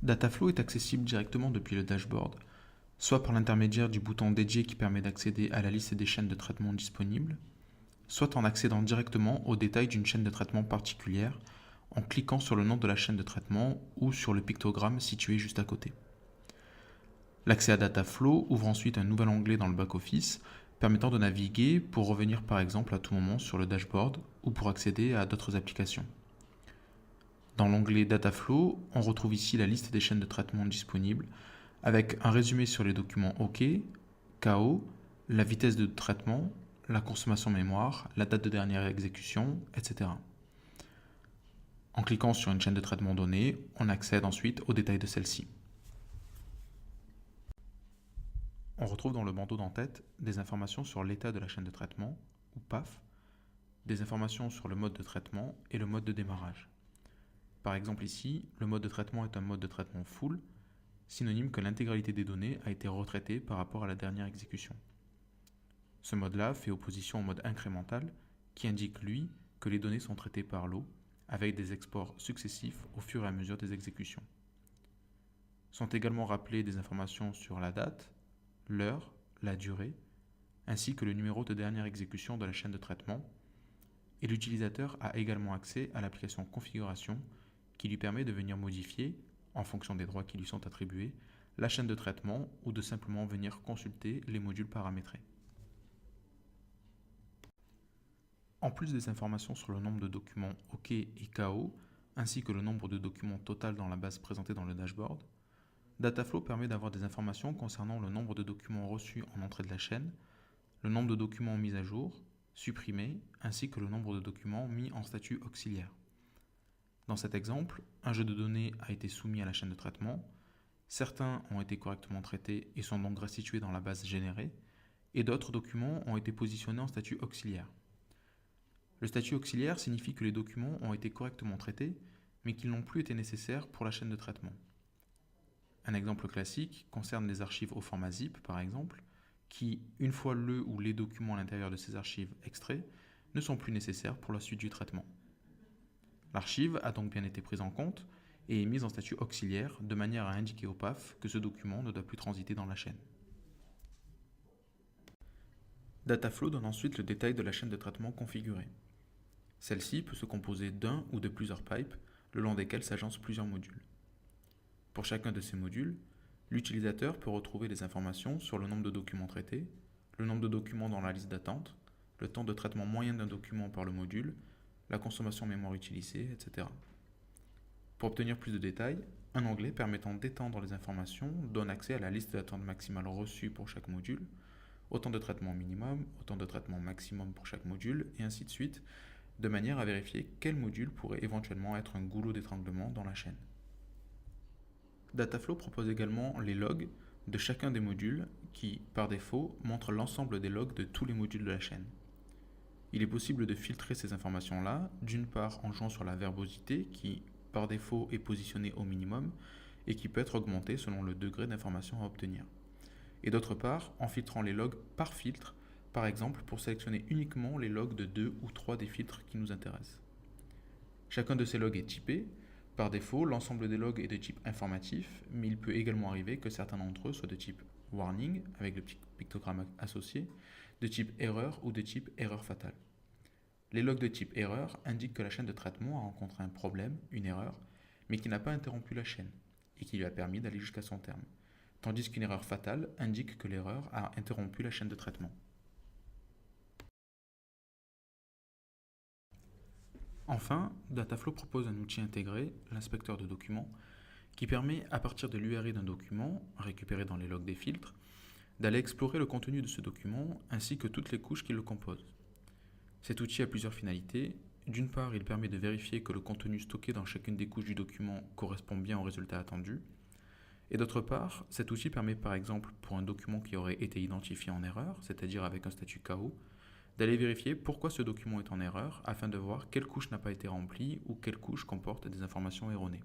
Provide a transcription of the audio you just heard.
Dataflow est accessible directement depuis le dashboard, soit par l'intermédiaire du bouton dédié qui permet d'accéder à la liste des chaînes de traitement disponibles, soit en accédant directement aux détails d'une chaîne de traitement particulière en cliquant sur le nom de la chaîne de traitement ou sur le pictogramme situé juste à côté. L'accès à Dataflow ouvre ensuite un nouvel onglet dans le back-office permettant de naviguer pour revenir par exemple à tout moment sur le dashboard ou pour accéder à d'autres applications. Dans l'onglet Dataflow, on retrouve ici la liste des chaînes de traitement disponibles avec un résumé sur les documents OK, KO, la vitesse de traitement, la consommation mémoire, la date de dernière exécution, etc. En cliquant sur une chaîne de traitement donnée, on accède ensuite aux détails de celle-ci. On retrouve dans le bandeau d'en-tête des informations sur l'état de la chaîne de traitement, ou PAF, des informations sur le mode de traitement et le mode de démarrage. Par exemple ici, le mode de traitement est un mode de traitement full, synonyme que l'intégralité des données a été retraitée par rapport à la dernière exécution. Ce mode-là fait opposition au mode incrémental, qui indique, lui, que les données sont traitées par lot, avec des exports successifs au fur et à mesure des exécutions. Sont également rappelées des informations sur la date, l'heure, la durée, ainsi que le numéro de dernière exécution de la chaîne de traitement, et l'utilisateur a également accès à l'application configuration qui lui permet de venir modifier, en fonction des droits qui lui sont attribués, la chaîne de traitement ou de simplement venir consulter les modules paramétrés. En plus des informations sur le nombre de documents OK et KO, ainsi que le nombre de documents total dans la base présentée dans le dashboard, Dataflow permet d'avoir des informations concernant le nombre de documents reçus en entrée de la chaîne, le nombre de documents mis à jour, supprimés, ainsi que le nombre de documents mis en statut auxiliaire. Dans cet exemple, un jeu de données a été soumis à la chaîne de traitement, certains ont été correctement traités et sont donc restitués dans la base générée, et d'autres documents ont été positionnés en statut auxiliaire. Le statut auxiliaire signifie que les documents ont été correctement traités, mais qu'ils n'ont plus été nécessaires pour la chaîne de traitement. Un exemple classique concerne les archives au format zip, par exemple, qui, une fois le ou les documents à l'intérieur de ces archives extraits, ne sont plus nécessaires pour la suite du traitement. L'archive a donc bien été prise en compte et est mise en statut auxiliaire de manière à indiquer au PAF que ce document ne doit plus transiter dans la chaîne. Dataflow donne ensuite le détail de la chaîne de traitement configurée. Celle-ci peut se composer d'un ou de plusieurs pipes, le long desquels s'agencent plusieurs modules. Pour chacun de ces modules, l'utilisateur peut retrouver des informations sur le nombre de documents traités, le nombre de documents dans la liste d'attente, le temps de traitement moyen d'un document par le module, la consommation mémoire utilisée, etc. Pour obtenir plus de détails, un onglet permettant d'étendre les informations donne accès à la liste d'attente maximale reçue pour chaque module, au temps de traitement minimum, au temps de traitement maximum pour chaque module, et ainsi de suite, de manière à vérifier quel module pourrait éventuellement être un goulot d'étranglement dans la chaîne. Dataflow propose également les logs de chacun des modules qui, par défaut, montrent l'ensemble des logs de tous les modules de la chaîne. Il est possible de filtrer ces informations-là, d'une part en jouant sur la verbosité qui, par défaut, est positionnée au minimum et qui peut être augmentée selon le degré d'information à obtenir. Et d'autre part, en filtrant les logs par filtre, par exemple pour sélectionner uniquement les logs de 2 ou 3 des filtres qui nous intéressent. Chacun de ces logs est typé. Par défaut, l'ensemble des logs est de type informatif, mais il peut également arriver que certains d'entre eux soient de type warning, avec le petit pictogramme associé, de type erreur ou de type erreur fatale. Les logs de type erreur indiquent que la chaîne de traitement a rencontré un problème, une erreur, mais qui n'a pas interrompu la chaîne, et qui lui a permis d'aller jusqu'à son terme, tandis qu'une erreur fatale indique que l'erreur a interrompu la chaîne de traitement. Enfin, Dataflow propose un outil intégré, l'inspecteur de documents, qui permet, à partir de l'URI d'un document, récupéré dans les logs des filtres, d'aller explorer le contenu de ce document ainsi que toutes les couches qui le composent. Cet outil a plusieurs finalités. D'une part, il permet de vérifier que le contenu stocké dans chacune des couches du document correspond bien au résultat attendu. Et d'autre part, cet outil permet par exemple pour un document qui aurait été identifié en erreur, c'est-à-dire avec un statut KO, d'aller vérifier pourquoi ce document est en erreur afin de voir quelle couche n'a pas été remplie ou quelle couche comporte des informations erronées.